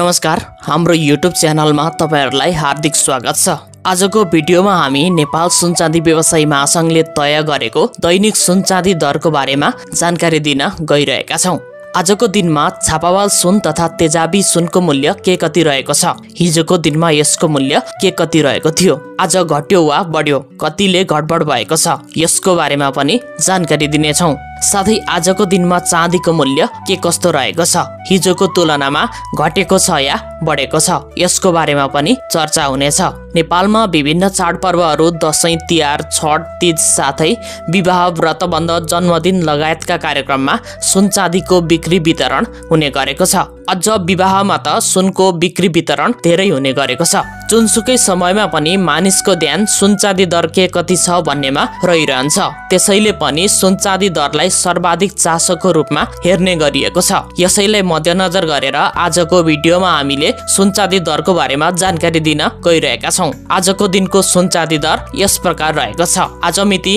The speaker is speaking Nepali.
नमस्कार, हाम्रो YouTube च्यानलमा तपाईहरुलाई हार्दिक स्वागत छ। आजको भिडियोमा हामी नेपाल सुन चाँदी व्यवसायी महासंघले तय गरेको दैनिक सुन चाँदी दरको बारेमा जानकारी दिन गइरहेका छौं। आजको दिनमा छापावाल सुन तथा तेजाबी सुनको मूल्य के कति रहेको छ? हिजोको दिनमा यसको मूल्य के कति रहेको थियो? आज घट्यो वा बढ्यो? कतिले घटबढ भएको छ? यसको बारेमा पनि जानकारी दिनेछौं। साथै आजको दिनमा चाँदीको मूल्य के कस्तो रहेको छ? हिजोको तुलनामा घटेको छ या बढेको छ? यसको बारेमा पनि चर्चा हुनेछ। नेपालमा विभिन्न चाडपर्वहरू दशैं, तिहार, छठ, तीज साथै विवाह, व्रतबन्ध, जन्मदिन लगायतका कार्यक्रममा सुन चाँदीको बिक्री वितरण हुने गरेको छ। अझ विवाहमा त सुनको बिक्री वितरण धेरै हुने गरेको छ। जुनसुकै समयमा पनि मानिसको ध्यान सुन चाँदी दर के कति छ भन्नेमा रहिरहन्छ। त्यसैले पनि सुन चाँदी दरलाई सर्वाधिक चासोको रूपमा हेर्ने गरिएको छ। यसैलाई मध्यनजर गरेर आजको भिडियोमा हामीले सुन चाँदी दरको बारेमा जानकारी दिन गइरहेका छौं। आजको दिनको सुन चाँदी दर यस प्रकार रहेको छ। आज मिति